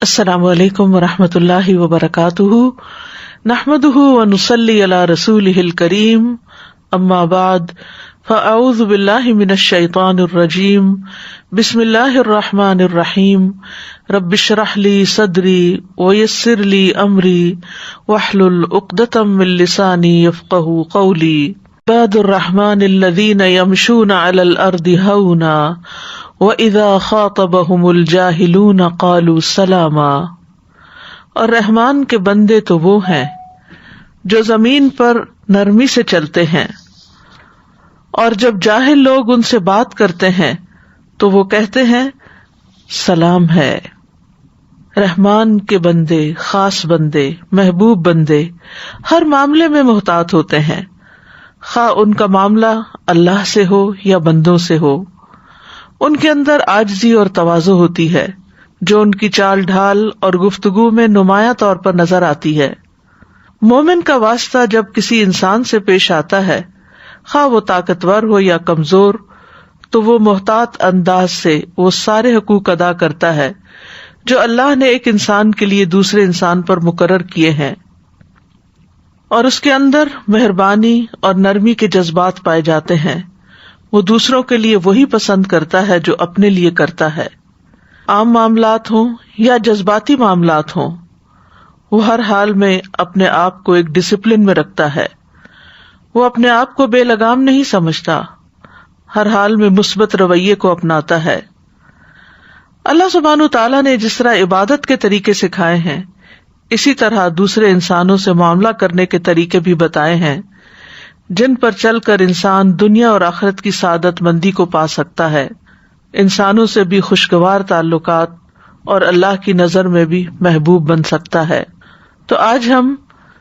السلام علیکم ورحمۃ اللہ وبرکاتہ، نحمدہ ونصلی علی رسولہ الکریم، اما بعد فاعوذ باللہ من الشیطان الرجیم، بسم اللہ الرحمن الرحیم، رب اشرح لی صدری ویسر لی امری واحلل عقدۃ من لسانی یفقہوا قولی، عباد الرحمن الذین یمشون علی الارض ہونا وَإِذَا خَاطَبَهُمُ الْجَاهِلُونَ قَالُوا سَلَامًا، اور رحمان کے بندے تو وہ ہیں جو زمین پر نرمی سے چلتے ہیں، اور جب جاہل لوگ ان سے بات کرتے ہیں تو وہ کہتے ہیں سلام ہے۔ رحمان کے بندے، خاص بندے، محبوب بندے ہر معاملے میں محتاط ہوتے ہیں، خواہ ان کا معاملہ اللہ سے ہو یا بندوں سے ہو۔ ان کے اندر عاجزی اور تواضع ہوتی ہے جو ان کی چال ڈھال اور گفتگو میں نمایاں طور پر نظر آتی ہے۔ مومن کا واسطہ جب کسی انسان سے پیش آتا ہے، خواہ وہ طاقتور ہو یا کمزور، تو وہ محتاط انداز سے وہ سارے حقوق ادا کرتا ہے جو اللہ نے ایک انسان کے لیے دوسرے انسان پر مقرر کیے ہیں، اور اس کے اندر مہربانی اور نرمی کے جذبات پائے جاتے ہیں۔ وہ دوسروں کے لیے وہی پسند کرتا ہے جو اپنے لیے کرتا ہے، عام معاملات ہوں یا جذباتی معاملات ہوں، وہ ہر حال میں اپنے آپ کو ایک ڈسپلن میں رکھتا ہے۔ وہ اپنے آپ کو بے لگام نہیں سمجھتا، ہر حال میں مثبت رویے کو اپناتا ہے۔ اللہ سبحانہ تعالیٰ نے جس طرح عبادت کے طریقے سکھائے ہیں، اسی طرح دوسرے انسانوں سے معاملہ کرنے کے طریقے بھی بتائے ہیں، جن پر چل کر انسان دنیا اور آخرت کی سعادت مندی کو پا سکتا ہے، انسانوں سے بھی خوشگوار تعلقات اور اللہ کی نظر میں بھی محبوب بن سکتا ہے۔ تو آج ہم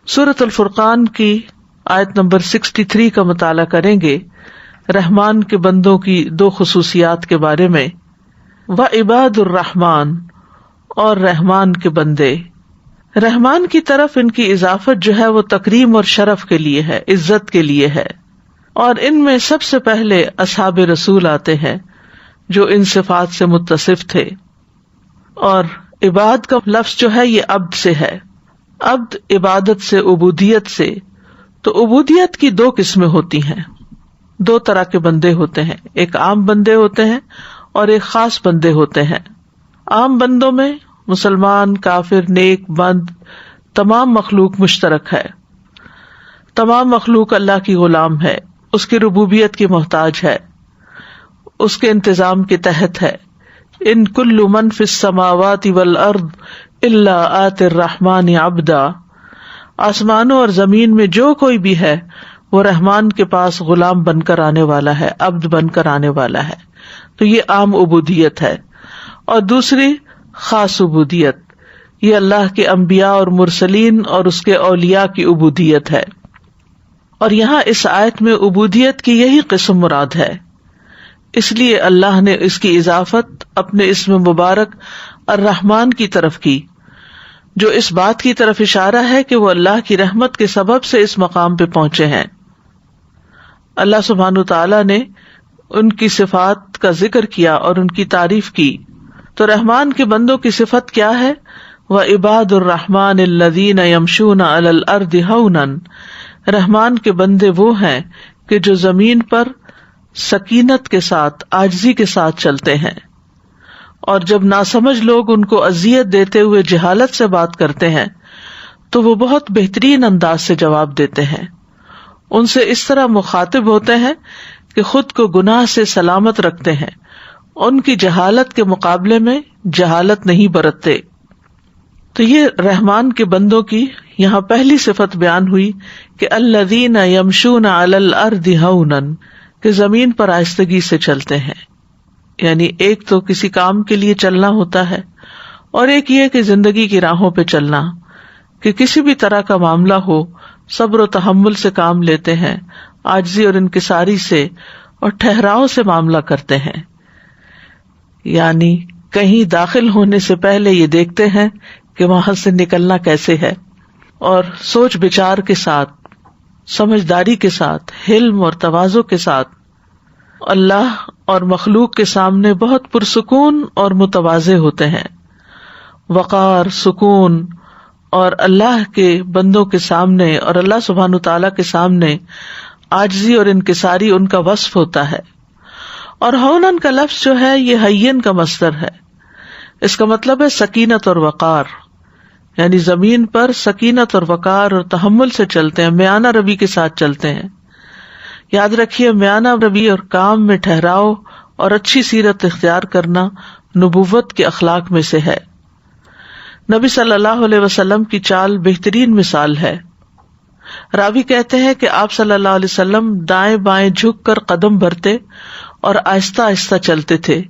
سورۃ الفرقان کی آیت نمبر 63 کا مطالعہ کریں گے، رحمان کے بندوں کی دو خصوصیات کے بارے میں، وعباد الرحمن، اور رحمان کے بندے۔ رحمان کی طرف ان کی اضافت جو ہے وہ تکریم اور شرف کے لیے ہے، عزت کے لیے ہے، اور ان میں سب سے پہلے اصحاب رسول آتے ہیں جو ان صفات سے متصف تھے۔ اور عباد کا لفظ جو ہے یہ عبد سے ہے، عبد عبادت سے، عبودیت سے۔ تو عبودیت کی دو قسمیں ہوتی ہیں، دو طرح کے بندے ہوتے ہیں، ایک عام بندے ہوتے ہیں اور ایک خاص بندے ہوتے ہیں۔ عام بندوں میں مسلمان، کافر، نیک، بند، تمام مخلوق مشترک ہے۔ تمام مخلوق اللہ کی غلام ہے، اس کی ربوبیت کی محتاج ہے، اس کے انتظام کے تحت ہے۔ ان کل من فی السماوات والارض الا آتی الرحمن عبدا، آسمانوں اور زمین میں جو کوئی بھی ہے وہ رحمان کے پاس غلام بن کر آنے والا ہے، عبد بن کر آنے والا ہے۔ تو یہ عام عبودیت ہے۔ اور دوسری خاص عبودیت، یہ اللہ کے انبیاء اور مرسلین اور اس کے اولیاء کی عبودیت ہے۔ اور یہاں اس آیت میں عبودیت کی یہی قسم مراد ہے، اس لیے اللہ نے اس کی اضافت اپنے اسم مبارک الرحمن کی طرف کی، جو اس بات کی طرف اشارہ ہے کہ وہ اللہ کی رحمت کے سبب سے اس مقام پہ پہنچے ہیں۔ اللہ سبحانہ تعالیٰ نے ان کی صفات کا ذکر کیا اور ان کی تعریف کی۔ تو رحمان کے بندوں کی صفت کیا ہے؟ وَعِبَادُ الرَّحْمَنِ الَّذِينَ يَمْشُونَ عَلَى الْأَرْضِ هَوْنًا، رحمان کے بندے وہ ہیں کہ جو زمین پر سکینت کے ساتھ، عاجزی کے ساتھ چلتے ہیں، اور جب ناسمجھ لوگ ان کو اذیت دیتے ہوئے جہالت سے بات کرتے ہیں تو وہ بہت بہترین انداز سے جواب دیتے ہیں، ان سے اس طرح مخاطب ہوتے ہیں کہ خود کو گناہ سے سلامت رکھتے ہیں، ان کی جہالت کے مقابلے میں جہالت نہیں برتتے۔ تو یہ رحمان کے بندوں کی یہاں پہلی صفت بیان ہوئی کہ الذین یمشون علی الارض ہونا، کہ زمین پر آہستگی سے چلتے ہیں۔ یعنی ایک تو کسی کام کے لیے چلنا ہوتا ہے، اور ایک یہ کہ زندگی کی راہوں پہ چلنا، کہ کسی بھی طرح کا معاملہ ہو صبر و تحمل سے کام لیتے ہیں، عاجزی اور انکساری سے اور ٹھہراؤ سے معاملہ کرتے ہیں۔ یعنی کہیں داخل ہونے سے پہلے یہ دیکھتے ہیں کہ وہاں سے نکلنا کیسے ہے، اور سوچ بچار کے ساتھ، سمجھداری کے ساتھ، حلم اور تواضع کے ساتھ اللہ اور مخلوق کے سامنے بہت پرسکون اور متواضع ہوتے ہیں، وقار، سکون، اور اللہ کے بندوں کے سامنے اور اللہ سبحانہ تعالیٰ کے سامنے عاجزی اور انکساری ان کا وصف ہوتا ہے. اور ہونن کا لفظ جو ہے یہ ہین کا مصدر ہے. اس کا مطلب ہے سکینت اور وقار، یعنی زمین پر سکینت اور وقار اور تحمل سے چلتے ہیں، میانہ روی کے ساتھ چلتے ہیں. یاد رکھیے میانہ روی اور کام میں ٹھہراؤ اور اچھی سیرت اختیار کرنا نبوت کے اخلاق میں سے ہے. نبی صلی اللہ علیہ وسلم کی چال بہترین مثال ہے. راوی کہتے ہیں کہ آپ صلی اللہ علیہ وسلم دائیں بائیں جھک کر قدم بھرتے اور آہستہ آہستہ چلتے تھے.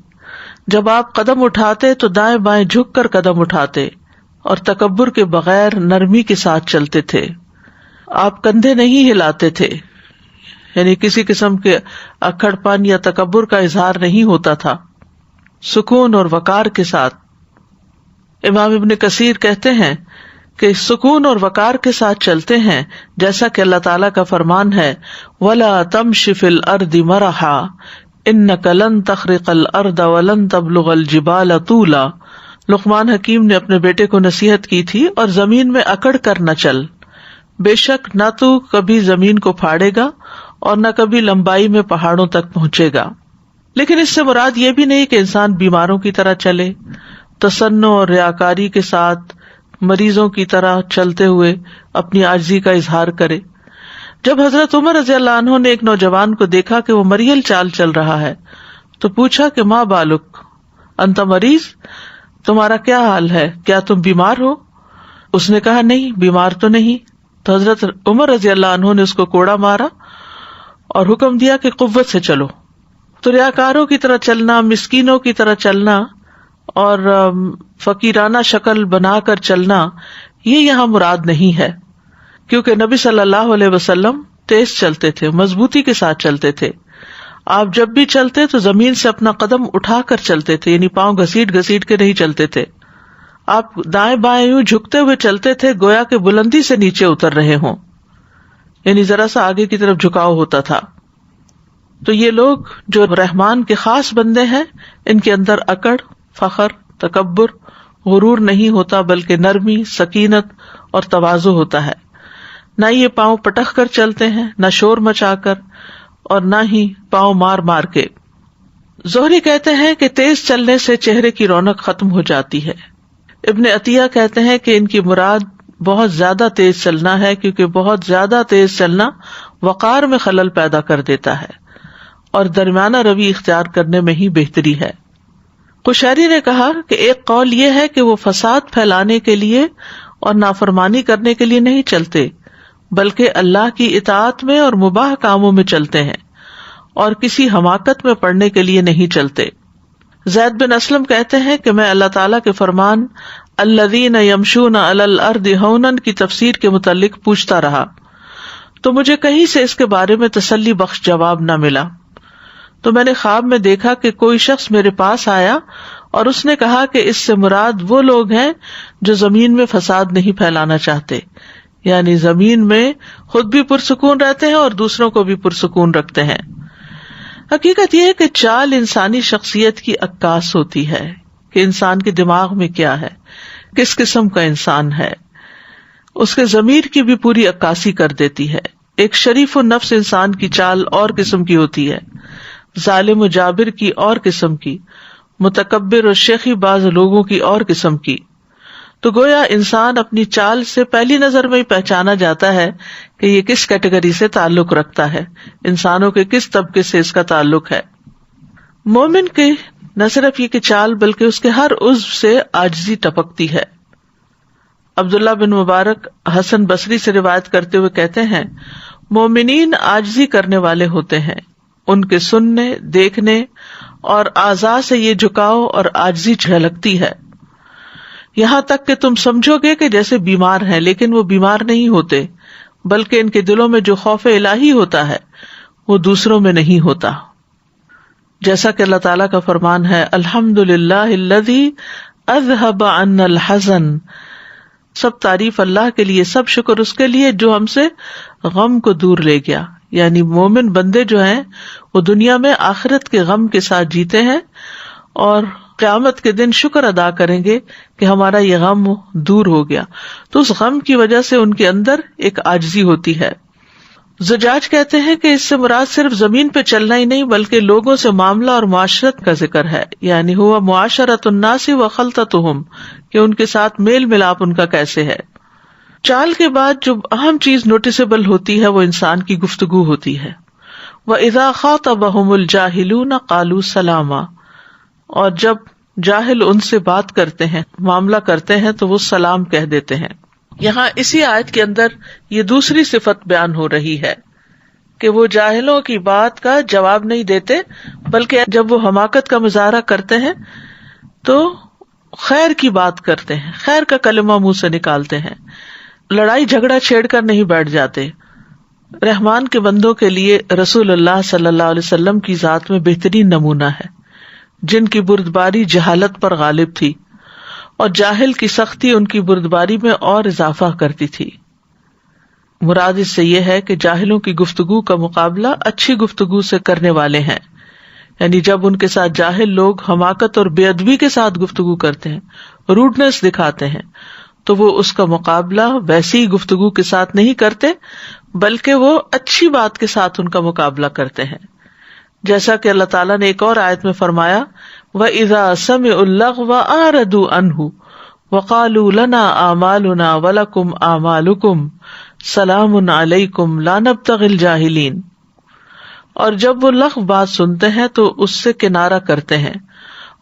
جب آپ قدم اٹھاتے تو دائیں بائیں جھک کر قدم اٹھاتے اور تکبر کے بغیر نرمی کے ساتھ چلتے تھے. آپ کندھے نہیں ہلاتے تھے، یعنی کسی قسم کے اکڑ پن یا تکبر کا اظہار نہیں ہوتا تھا، سکون اور وقار کے ساتھ. امام ابن کثیر کہتے ہیں کہ سکون اور وقار کے ساتھ چلتے ہیں جیسا کہ اللہ تعالیٰ کا فرمان ہے وَلَا تَمْشِ فِي الْأَرْضِ مَرَحًا إِنَّكَ لَن تَخْرِقَ الْأَرْضَ وَلَن تَبْلُغَ الْجِبَالَ طُولًا. لقمان حکیم نے اپنے بیٹے کو نصیحت کی تھی اور زمین میں اکڑ کر نہ چل، بے شک نہ تو کبھی زمین کو پھاڑے گا اور نہ کبھی لمبائی میں پہاڑوں تک پہنچے گا. لیکن اس سے مراد یہ بھی نہیں کہ انسان بیماروں کی طرح چلے، تصنع اور ریاکاری کے ساتھ مریضوں کی طرح چلتے ہوئے اپنی عاجزی کا اظہار کرے. جب حضرت عمر رضی اللہ عنہ نے ایک نوجوان کو دیکھا کہ وہ مریل چال چل رہا ہے تو پوچھا کہ ما بالک انت مریض، تمہارا کیا حال ہے، کیا تم بیمار ہو؟ اس نے کہا نہیں، بیمار تو نہیں. تو حضرت عمر رضی اللہ عنہ نے اس کو کوڑا مارا اور حکم دیا کہ قوت سے چلو. تو ریاکاروں کی طرح چلنا، مسکینوں کی طرح چلنا اور فقیرانہ شکل بنا کر چلنا یہ یہاں مراد نہیں ہے، کیونکہ نبی صلی اللہ علیہ وسلم تیز چلتے تھے، مضبوطی کے ساتھ چلتے تھے. آپ جب بھی چلتے تو زمین سے اپنا قدم اٹھا کر چلتے تھے، یعنی پاؤں گھسیٹ گھسیٹ کے نہیں چلتے تھے. آپ دائیں بائیں یوں جھکتے ہوئے چلتے تھے گویا کہ بلندی سے نیچے اتر رہے ہوں، یعنی ذرا سا آگے کی طرف جھکاؤ ہوتا تھا. تو یہ لوگ جو رحمان کے خاص بندے ہیں ان کے اندر اکڑ، فخر، تکبر، غرور نہیں ہوتا، بلکہ نرمی، سکینت اور تواضع ہوتا ہے. نہ یہ پاؤں پٹک کر چلتے ہیں، نہ شور مچا کر، اور نہ ہی پاؤں مار مار کے. زہری کہتے ہیں کہ تیز چلنے سے چہرے کی رونق ختم ہو جاتی ہے. ابن عطیہ کہتے ہیں کہ ان کی مراد بہت زیادہ تیز چلنا ہے، کیونکہ بہت زیادہ تیز چلنا وقار میں خلل پیدا کر دیتا ہے اور درمیانہ روی اختیار کرنے میں ہی بہتری ہے. قشیری نے کہا کہ ایک قول یہ ہے کہ وہ فساد پھیلانے کے لیے اور نافرمانی کرنے کے لیے نہیں چلتے، بلکہ اللہ کی اطاعت میں اور مباح کاموں میں چلتے ہیں اور کسی حماقت میں پڑنے کے لیے نہیں چلتے. زید بن اسلم کہتے ہیں کہ میں اللہ تعالیٰ کے فرمان الذین یمشون علی الارض ہونا کی تفسیر کے متعلق پوچھتا رہا تو مجھے کہیں سے اس کے بارے میں تسلی بخش جواب نہ ملا. تو میں نے خواب میں دیکھا کہ کوئی شخص میرے پاس آیا اور اس نے کہا کہ اس سے مراد وہ لوگ ہیں جو زمین میں فساد نہیں پھیلانا چاہتے، یعنی زمین میں خود بھی پرسکون رہتے ہیں اور دوسروں کو بھی پرسکون رکھتے ہیں. حقیقت یہ ہے کہ چال انسانی شخصیت کی عکاس ہوتی ہے کہ انسان کے دماغ میں کیا ہے، کس قسم کا انسان ہے، اس کے ضمیر کی بھی پوری عکاسی کر دیتی ہے. ایک شریف النفس انسان کی چال اور قسم کی ہوتی ہے، ظالم و جابر کی اور قسم کی، متکبر اور شیخی باز لوگوں کی اور قسم کی. تو گویا انسان اپنی چال سے پہلی نظر میں ہی پہچانا جاتا ہے کہ یہ کس کیٹیگری سے تعلق رکھتا ہے، انسانوں کے کس طبقے سے اس کا تعلق ہے. مومن کی نہ صرف یہ کہ چال بلکہ اس کے ہر عضو سے عاجزی ٹپکتی ہے. عبداللہ بن مبارک حسن بصری سے روایت کرتے ہوئے کہتے ہیں مومنین عاجزی کرنے والے ہوتے ہیں، ان کے سننے، دیکھنے اور اعضاء سے یہ جھکاؤ اور عاجزی جھلکتی ہے، یہاں تک کہ تم سمجھو گے کہ جیسے بیمار ہیں، لیکن وہ بیمار نہیں ہوتے، بلکہ ان کے دلوں میں جو خوف الہی ہوتا ہے وہ دوسروں میں نہیں ہوتا. جیسا کہ اللہ تعالیٰ کا فرمان ہے الحمدللہ الذی اذہب عنا الحزن، سب تعریف اللہ کے لیے، سب شکر اس کے لیے جو ہم سے غم کو دور لے گیا. یعنی مومن بندے جو ہیں وہ دنیا میں آخرت کے غم کے ساتھ جیتے ہیں اور قیامت کے دن شکر ادا کریں گے کہ ہمارا یہ غم دور ہو گیا. تو اس غم کی وجہ سے ان کے اندر ایک عاجزی ہوتی ہے. زجاج کہتے ہیں کہ اس سے مراد صرف زمین پہ چلنا ہی نہیں بلکہ لوگوں سے معاملہ اور معاشرت کا ذکر ہے. یعنی ہوا معاشرت الناس و خلطتہم، کہ ان کے ساتھ میل ملاپ ان کا کیسے ہے. چال کے بعد جو اہم چیز نوٹسیبل ہوتی ہے وہ انسان کی گفتگو ہوتی ہے. وَإِذَا خَاطَبَهُمُ الْجَاهِلُونَ قَالُوا سَلَامًا، اور جب جاہل ان سے بات کرتے ہیں، معاملہ کرتے ہیں تو وہ سلام کہہ دیتے ہیں. یہاں اسی آیت کے اندر یہ دوسری صفت بیان ہو رہی ہے کہ وہ جاہلوں کی بات کا جواب نہیں دیتے بلکہ جب وہ حماقت کا مظاہرہ کرتے ہیں تو خیر کی بات کرتے ہیں، خیر کا کلمہ منہ سے نکالتے ہیں، لڑائی جھگڑا چھیڑ کر نہیں بیٹھ جاتے. رحمان کے بندوں کے لیے رسول اللہ صلی اللہ علیہ وسلم کی ذات میں بہترین نمونہ ہے، جن کی بردباری جہالت پر غالب تھی اور جاہل کی سختی ان کی بردباری میں اور اضافہ کرتی تھی. مراد اس سے یہ ہے کہ جاہلوں کی گفتگو کا مقابلہ اچھی گفتگو سے کرنے والے ہیں. یعنی جب ان کے ساتھ جاہل لوگ حماقت اور بے ادبی کے ساتھ گفتگو کرتے ہیں، روڈنس دکھاتے ہیں، تو وہ اس کا مقابلہ ویسی گفتگو کے ساتھ نہیں کرتے بلکہ وہ اچھی بات کے ساتھ ان کا مقابلہ کرتے ہیں. جیسا کہ اللہ تعالیٰ نے ایک اور آیت میں فرمایا وَإِذَا سَمِعُوا اللَّغْوَ أَعْرَضُوا عَنْهُ وَقَالُوا لَنَا أَعْمَالُنَا وَلَكُمْ أَعْمَالُكُمْ سَلَامٌ عَلَيْكُمْ لَا نَبْتَغِي الْجَاهِلِينَ. اور جب وہ لغو بات سنتے ہیں تو اس سے کنارہ کرتے ہیں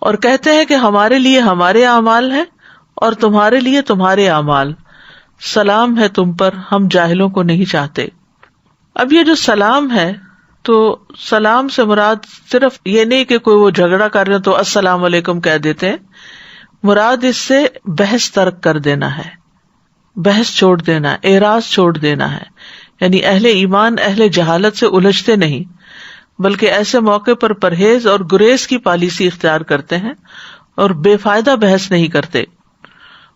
اور کہتے ہیں کہ ہمارے لیے ہمارے اعمال ہیں اور تمہارے لیے تمہارے اعمال، سلام ہے تم پر، ہم جاہلوں کو نہیں چاہتے. اب یہ جو سلام ہے تو سلام سے مراد صرف یہ نہیں کہ کوئی وہ جھگڑا کر رہے تو السلام علیکم کہہ دیتے ہیں، مراد اس سے بحث ترک کر دینا ہے، بحث چھوڑ دینا ہے، اعراض چھوڑ دینا ہے. یعنی اہل ایمان اہل جہالت سے الجھتے نہیں بلکہ ایسے موقع پر پرہیز اور گریز کی پالیسی اختیار کرتے ہیں اور بے فائدہ بحث نہیں کرتے.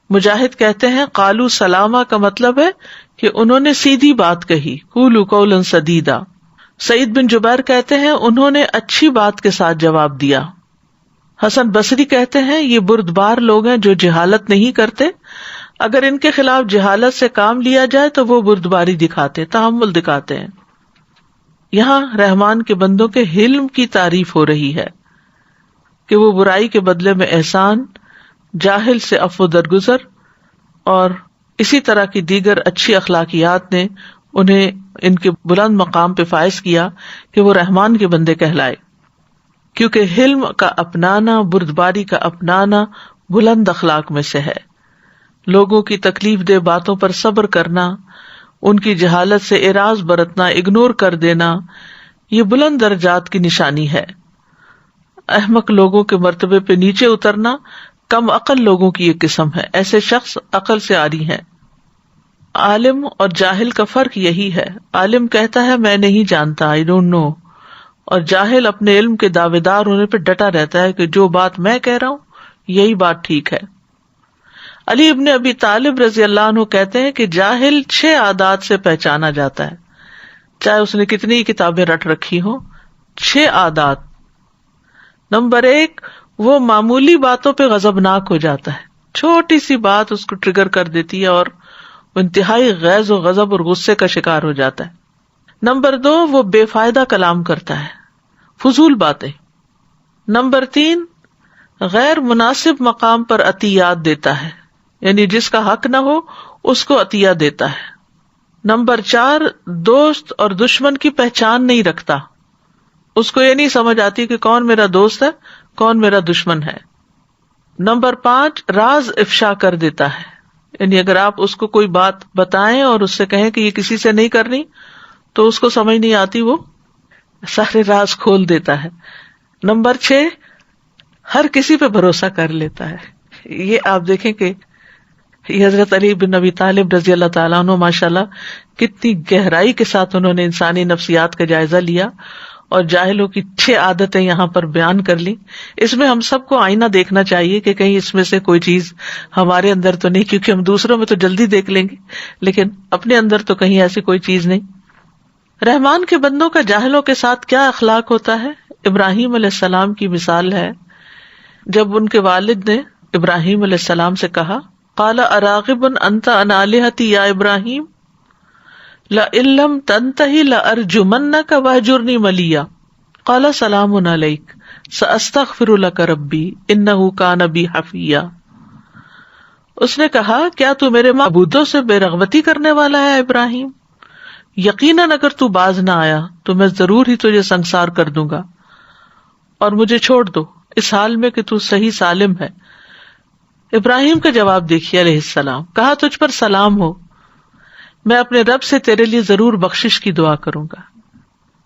مجاہد کہتے ہیں قالو سلامہ کا مطلب ہے کہ انہوں نے سیدھی بات کہی، قولوا قولا سدیدا. سعید بن جبیر کہتے ہیں انہوں نے اچھی بات کے ساتھ جواب دیا. حسن بصری کہتے ہیں یہ بردبار لوگ ہیں جو جہالت نہیں کرتے، اگر ان کے خلاف جہالت سے کام لیا جائے تو وہ بردباری دکھاتے، تحمل دکھاتے ہیں. یہاں رحمان کے بندوں کے حلم کی تعریف ہو رہی ہے کہ وہ برائی کے بدلے میں احسان، جاہل سے عفو درگزر اور اسی طرح کی دیگر اچھی اخلاقیات نے انہیں ان کے بلند مقام پہ فائز کیا کہ وہ رحمان کے بندے کہلائے. کیونکہ حلم کا اپنانا، بردباری کا اپنانا بلند اخلاق میں سے ہے. لوگوں کی تکلیف دہ باتوں پر صبر کرنا، ان کی جہالت سے اعراض برتنا، اگنور کر دینا، یہ بلند درجات کی نشانی ہے. احمق لوگوں کے مرتبے پہ نیچے اترنا کم عقل لوگوں کی ایک قسم ہے. ایسے شخص عقل سے عاری ہیں. عالم اور جاہل کا فرق یہی ہے. عالم کہتا ہے میں نہیں جانتا، I don't know، اور جاہل اپنے علم کے دعوے دار ہونے پہ ڈٹا رہتا ہے کہ جو بات میں کہہ رہا ہوں یہی بات ٹھیک ہے. علی ابن ابی طالب رضی اللہ عنہ کہتے ہیں کہ جاہل 6 عادات سے پہچانا جاتا ہے، چاہے اس نے کتنی کتابیں رٹ رکھی ہوں. 6 عادات. نمبر 1، وہ معمولی باتوں پہ غضبناک ہو جاتا ہے، چھوٹی سی بات اس کو ٹریگر کر دیتی ہے اور وہ انتہائی غیظ و غضب اور غصے کا شکار ہو جاتا ہے. نمبر 2، وہ بے فائدہ کلام کرتا ہے، فضول باتیں. نمبر 3، غیر مناسب مقام پر عطیات دیتا ہے، یعنی جس کا حق نہ ہو اس کو عطیہ دیتا ہے. نمبر 4، دوست اور دشمن کی پہچان نہیں رکھتا، اس کو یہ نہیں سمجھ آتی کہ کون میرا دوست ہے کون میرا دشمن ہے. نمبر 5، راز افشا کر دیتا ہے، یعنی اگر آپ اس کو کوئی بات بتائیں اور اس سے کہیں کہ یہ کسی سے نہیں کرنی تو اس کو سمجھ نہیں آتی، وہ سارے راز کھول دیتا ہے. نمبر 6، ہر کسی پہ بھروسہ کر لیتا ہے. یہ آپ دیکھیں کہ یہ حضرت علی بن ابی طالب رضی اللہ تعالیٰ عنہ ماشاءاللہ کتنی گہرائی کے ساتھ انہوں نے انسانی نفسیات کا جائزہ لیا اور جاہلوں کی 6 عادتیں یہاں پر بیان کر لی. اس میں ہم سب کو آئینہ دیکھنا چاہیے کہ کہیں اس میں سے کوئی چیز ہمارے اندر تو نہیں، کیونکہ ہم دوسروں میں تو جلدی دیکھ لیں گے لیکن اپنے اندر تو کہیں ایسی کوئی چیز نہیں. رحمان کے بندوں کا جاہلوں کے ساتھ کیا اخلاق ہوتا ہے؟ ابراہیم علیہ السلام کی مثال ہے جب ان کے والد نے ابراہیم علیہ السلام سے کہا قال اراغب انت عن آلہتی یا ابراہیم لئن لم تنتہی لارجمنک واہجرنی ملیا قال سلام علیک ساستغفر لک ربی انہ کان بی حفیا. اس نے کہا کیا تو میرے معبودوں سے بے رغبتی کرنے والا ہے ابراہیم؟ یقیناً اگر تو باز نہ آیا تو میں ضرور ہی تجھے سنسار کر دوں گا اور مجھے چھوڑ دو اس حال میں کہ تو صحیح سالم ہے. ابراہیم کا جواب دیکھیے علیہ السلام. کہا تجھ پر سلام ہو، میں اپنے رب سے تیرے لیے ضرور بخشش کی دعا کروں گا،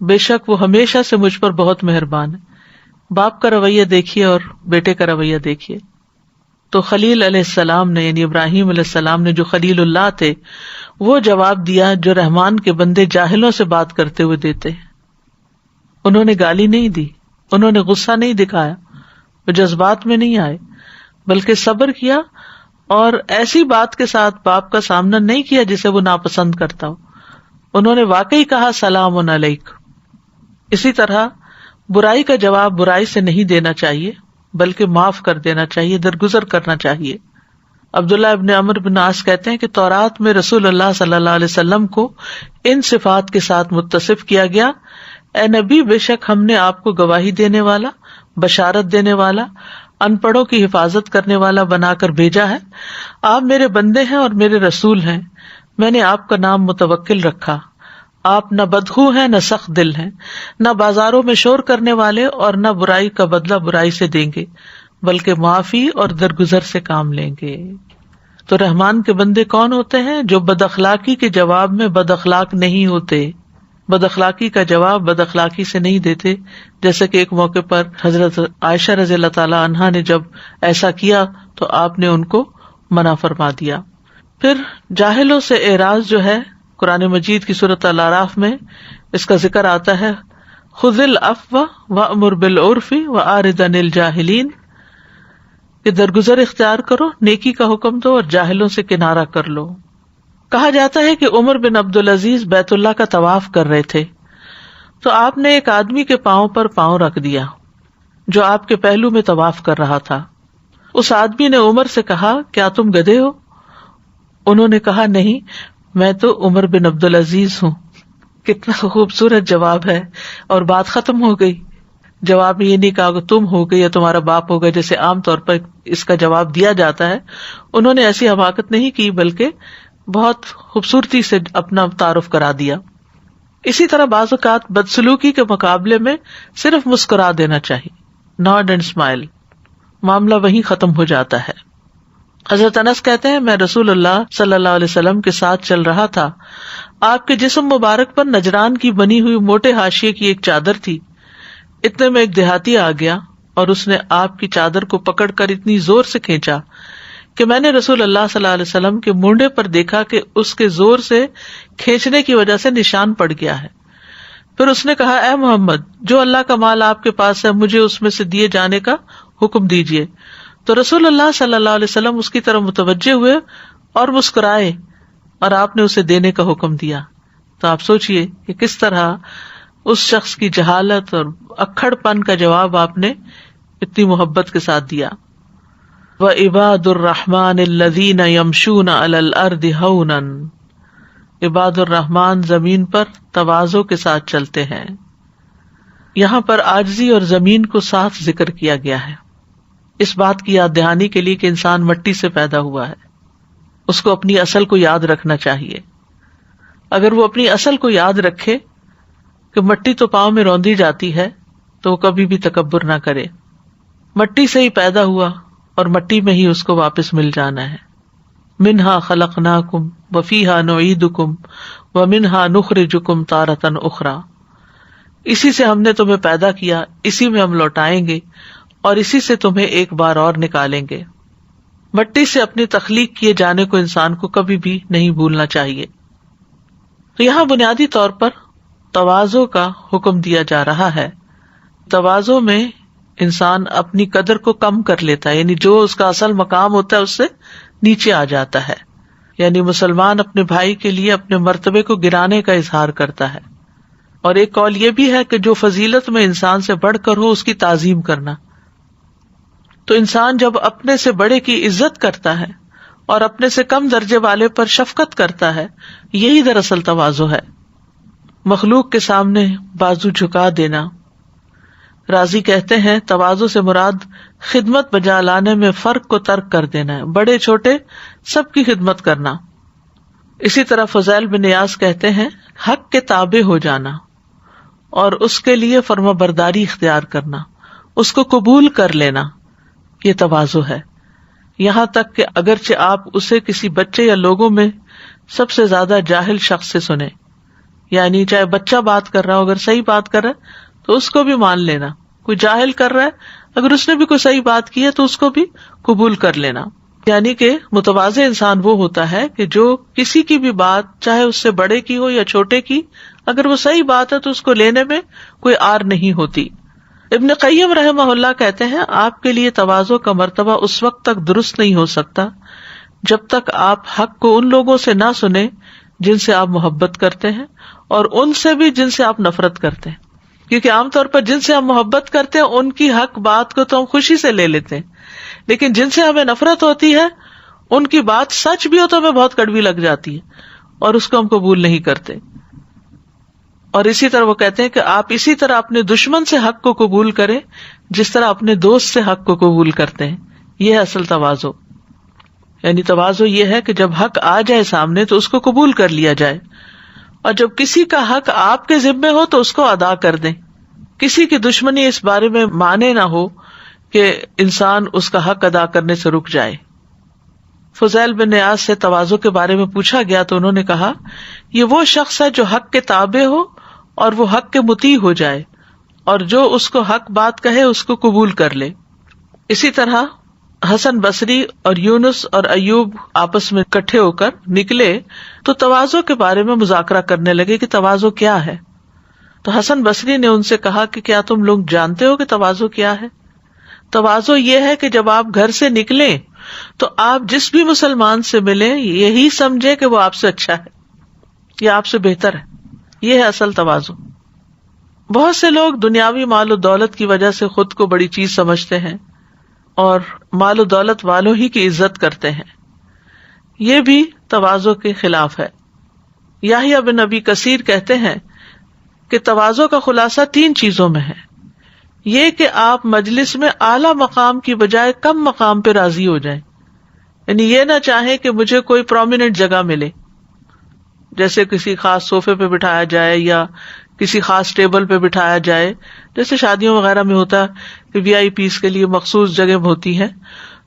بے شک وہ ہمیشہ سے مجھ پر بہت مہربان ہے. باپ کا رویہ دیکھیے اور بیٹے کا رویہ دیکھیے. تو خلیل علیہ السلام نے یعنی ابراہیم علیہ السلام نے جو خلیل اللہ تھے وہ جواب دیا جو رحمان کے بندے جاہلوں سے بات کرتے ہوئے دیتے ہیں. انہوں نے گالی نہیں دی، انہوں نے غصہ نہیں دکھایا، وہ جذبات میں نہیں آئے بلکہ صبر کیا اور ایسی بات کے ساتھ باپ کا سامنا نہیں کیا جسے وہ ناپسند کرتا ہو. انہوں نے واقعی کہا سلام علیک. اسی طرح برائی کا جواب برائی سے نہیں دینا چاہیے بلکہ معاف کر دینا چاہیے، درگزر کرنا چاہیے. عبداللہ ابن عمرو بن عاص کہتے ہیں کہ تورات میں رسول اللہ صلی اللہ علیہ وسلم کو ان صفات کے ساتھ متصف کیا گیا: اے نبی، بے شک ہم نے آپ کو گواہی دینے والا، بشارت دینے والا، ان پڑھوں کی حفاظت کرنے والا بنا کر بھیجا ہے. آپ میرے بندے ہیں اور میرے رسول ہیں. میں نے آپ کا نام متوکل رکھا. آپ نہ بدخو ہیں نہ سخت دل ہیں، نہ بازاروں میں شور کرنے والے اور نہ برائی کا بدلہ برائی سے دیں گے بلکہ معافی اور درگزر سے کام لیں گے. تو رحمان کے بندے کون ہوتے ہیں؟ جو بد اخلاقی کے جواب میں بد اخلاق نہیں ہوتے، بد اخلاقی کا جواب بد اخلاقی سے نہیں دیتے. جیسے کہ ایک موقع پر حضرت عائشہ رضی اللہ تعالی عنہا نے جب ایسا کیا تو آپ نے ان کو منع فرما دیا. پھر جاہلوں سے اعراض جو ہے قرآن مجید کی سورۃ الاعراف میں اس کا ذکر آتا ہے: خذ العفو وامر بالعرف واعرض عن الجاہلین، کہ درگزر اختیار کرو، نیکی کا حکم دو اور جاہلوں سے کنارہ کر لو. کہا جاتا ہے کہ عمر بن عبدالعزیز بیت اللہ کا طواف کر رہے تھے تو آپ نے ایک آدمی کے پاؤں پر پاؤں رکھ دیا جو آپ کے پہلو میں طواف کر رہا تھا. اس آدمی نے عمر سے کہا کیا تم گدھے ہو؟ انہوں نے کہا نہیں، میں تو عمر بن عبدالعزیز ہوں. کتنا خوبصورت جواب ہے اور بات ختم ہو گئی. جواب یہ نہیں کہا کہ تم ہو گئی یا تمہارا باپ ہوگا جیسے عام طور پر اس کا جواب دیا جاتا ہے. انہوں نے ایسی حماقت نہیں کی بلکہ بہت خوبصورتی سے اپنا تعارف کرا دیا. اسی طرح بعض اوقات بدسلوکی کے مقابلے میں صرف مسکرا دینا چاہیے، نوڈ اینڈ اسمائل، معاملہ وہیں ختم ہو جاتا ہے. حضرت انس کہتے ہیں میں رسول اللہ صلی اللہ علیہ وسلم کے ساتھ چل رہا تھا. آپ کے جسم مبارک پر نجران کی بنی ہوئی موٹے حاشیے کی ایک چادر تھی. اتنے میں ایک دیہاتی آ گیا اور اس نے آپ کی چادر کو پکڑ کر اتنی زور سے کھینچا کہ میں نے رسول اللہ صلی اللہ علیہ وسلم کے مونڈے پر دیکھا کہ اس کے زور سے کھینچنے کی وجہ سے نشان پڑ گیا ہے. پھر اس نے کہا اے محمد، جو اللہ کا مال آپ کے پاس ہے مجھے اس میں سے دیے جانے کا حکم دیجیے. تو رسول اللہ صلی اللہ علیہ وسلم اس کی طرف متوجہ ہوئے اور مسکرائے اور آپ نے اسے دینے کا حکم دیا. تو آپ سوچئے کہ کس طرح اس شخص کی جہالت اور اکھڑ پن کا جواب آپ نے اتنی محبت کے ساتھ دیا. وَعِبَادُ الرَّحْمَنِ الَّذِينَ يَمْشُونَ عَلَى الْأَرْضِ هَوْنًا، عباد الرحمن زمین پر تواضع کے ساتھ چلتے ہیں. یہاں پر عاجزی اور زمین کو ساتھ ذکر کیا گیا ہے، اس بات کی یاد دہانی کے لیے کہ انسان مٹی سے پیدا ہوا ہے، اس کو اپنی اصل کو یاد رکھنا چاہیے. اگر وہ اپنی اصل کو یاد رکھے کہ مٹی تو پاؤں میں روندی جاتی ہے تو وہ کبھی بھی تکبر نہ کرے. مٹی سے ہی پیدا ہوا اور مٹی میں ہی اس کو واپس مل جانا ہے. منہا خلقناکم وفیہا نعیدکم ومنہا نخرجکم تارۃ اخری، اسی سے ہم نے تمہیں پیدا کیا، اسی میں ہم لوٹائیں گے اور اسی سے تمہیں ایک بار اور نکالیں گے. مٹی سے اپنی تخلیق کیے جانے کو انسان کو کبھی بھی نہیں بھولنا چاہیے. تو یہاں بنیادی طور پر تواضع کا حکم دیا جا رہا ہے. تواضع میں انسان اپنی قدر کو کم کر لیتا ہے، یعنی جو اس کا اصل مقام ہوتا ہے اس سے نیچے آ جاتا ہے. یعنی مسلمان اپنے بھائی کے لیے اپنے مرتبے کو گرانے کا اظہار کرتا ہے. اور ایک قول یہ بھی ہے کہ جو فضیلت میں انسان سے بڑھ کر ہو اس کی تعظیم کرنا. تو انسان جب اپنے سے بڑے کی عزت کرتا ہے اور اپنے سے کم درجے والے پر شفقت کرتا ہے، یہی دراصل تواضع ہے۔ مخلوق کے سامنے بازو جھکا دینا۔ راضی کہتے ہیں تواضع سے مراد خدمت بجا لانے میں فرق کو ترک کر دینا ہے، بڑے چھوٹے سب کی خدمت کرنا۔ اسی طرح فضیل بن ایاز کہتے ہیں حق کے تابع ہو جانا اور اس کے لیے فرما برداری اختیار کرنا، اس کو قبول کر لینا، یہ تواضع ہے۔ یہاں تک کہ اگرچہ آپ اسے کسی بچے یا لوگوں میں سب سے زیادہ جاہل شخص سے سنیں، یعنی چاہے بچہ بات کر رہا ہو، اگر صحیح بات کر رہا ہے تو اس کو بھی مان لینا، کوئی جاہل کر رہا ہے اگر اس نے بھی کوئی صحیح بات کی ہے تو اس کو بھی قبول کر لینا۔ یعنی کہ متواضع انسان وہ ہوتا ہے کہ جو کسی کی بھی بات، چاہے اس سے بڑے کی ہو یا چھوٹے کی، اگر وہ صحیح بات ہے تو اس کو لینے میں کوئی آر نہیں ہوتی۔ ابن قیم رحمہ اللہ کہتے ہیں آپ کے لیے تواضع کا مرتبہ اس وقت تک درست نہیں ہو سکتا جب تک آپ حق کو ان لوگوں سے نہ سنیں جن سے آپ محبت کرتے ہیں، اور ان سے بھی جن سے آپ نفرت کرتے ہیں، کیونکہ عام طور پر جن سے ہم محبت کرتے ہیں ان کی حق بات کو تو ہم خوشی سے لے لیتے ہیں، لیکن جن سے ہمیں نفرت ہوتی ہے ان کی بات سچ بھی ہو تو ہمیں بہت کڑوی لگ جاتی ہے اور اس کو ہم قبول نہیں کرتے۔ اور اسی طرح وہ کہتے ہیں کہ آپ اسی طرح اپنے دشمن سے حق کو قبول کریں جس طرح اپنے دوست سے حق کو قبول کرتے ہیں، یہ ہے اصل تواضع۔ یعنی تواضع یہ ہے کہ جب حق آ جائے سامنے تو اس کو قبول کر لیا جائے، اور جب کسی کا حق آپ کے ذمے ہو تو اس کو ادا کر دیں۔ کسی کی دشمنی اس بارے میں مانے نہ ہو کہ انسان اس کا حق ادا کرنے سے رک جائے۔ فضیل بن ایاز سے تواضع کے بارے میں پوچھا گیا تو انہوں نے کہا یہ وہ شخص ہے جو حق کے تابع ہو اور وہ حق کے مطیع ہو جائے، اور جو اس کو حق بات کہے اس کو قبول کر لے۔ اسی طرح حسن بصری اور یونس اور ایوب آپس میں اکٹھے ہو کر نکلے تو تواضع کے بارے میں مذاکرہ کرنے لگے کہ تواضع کیا ہے۔ تو حسن بصری نے ان سے کہا کہ کیا تم لوگ جانتے ہو کہ تواضع کیا ہے؟ تواضع یہ ہے کہ جب آپ گھر سے نکلیں تو آپ جس بھی مسلمان سے ملیں یہی سمجھے کہ وہ آپ سے اچھا ہے یا آپ سے بہتر ہے، یہ ہے اصل تواضع۔ بہت سے لوگ دنیاوی مال و دولت کی وجہ سے خود کو بڑی چیز سمجھتے ہیں اور مال و دولت والوں ہی کی عزت کرتے ہیں، یہ بھی تواضع کے خلاف ہے۔ یحییٰ بن ابی کثیر کہتے ہیں کہ تواضع کا خلاصہ 3 چیزوں میں ہے۔ یہ کہ آپ مجلس میں اعلیٰ مقام کی بجائے کم مقام پہ راضی ہو جائیں، یعنی یہ نہ چاہیں کہ مجھے کوئی پرومیننٹ جگہ ملے، جیسے کسی خاص صوفے پہ بٹھایا جائے یا کسی خاص ٹیبل پہ بٹھایا جائے، جیسے شادیوں وغیرہ میں ہوتا ہے کہ وی آئی پیز کے لیے مخصوص جگہ ہوتی ہے،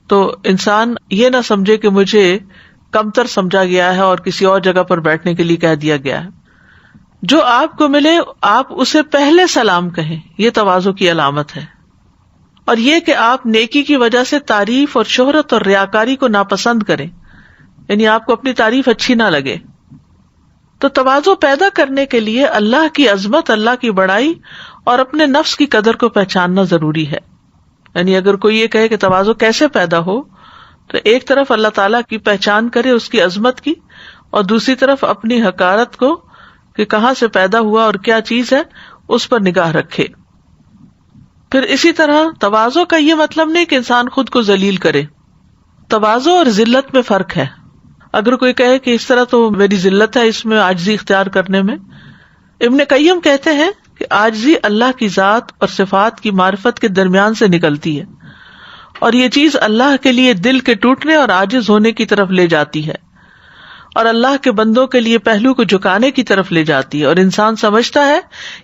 تو انسان یہ نہ سمجھے کہ مجھے کمتر سمجھا گیا ہے اور کسی اور جگہ پر بیٹھنے کے لیے کہہ دیا گیا ہے۔ جو آپ کو ملے آپ اسے پہلے سلام کہیں، یہ تواضع کی علامت ہے۔ اور یہ کہ آپ نیکی کی وجہ سے تعریف اور شہرت اور ریاکاری کو ناپسند کریں، یعنی آپ کو اپنی تعریف اچھی نہ لگے۔ تو تواضع پیدا کرنے کے لیے اللہ کی عظمت، اللہ کی بڑائی اور اپنے نفس کی قدر کو پہچاننا ضروری ہے۔ یعنی اگر کوئی یہ کہے کہ تواضع کیسے پیدا ہو، تو ایک طرف اللہ تعالیٰ کی پہچان کرے، اس کی عظمت کی، اور دوسری طرف اپنی حقارت کو کہ کہاں سے پیدا ہوا اور کیا چیز ہے اس پر نگاہ رکھے۔ پھر اسی طرح تواضع کا یہ مطلب نہیں کہ انسان خود کو ذلیل کرے۔ تواضع اور ذلت میں فرق ہے۔ اگر کوئی کہے کہ اس طرح تو میری ذلت ہے، اس میں عاجزی اختیار کرنے میں، ابن قیم کہتے ہیں کہ عاجزی اللہ کی ذات اور صفات کی معرفت کے درمیان سے نکلتی ہے، اور یہ چیز اللہ کے لیے دل کے ٹوٹنے اور عاجز ہونے کی طرف لے جاتی ہے، اور اللہ کے بندوں کے لیے پہلو کو جھکانے کی طرف لے جاتی ہے، اور انسان سمجھتا ہے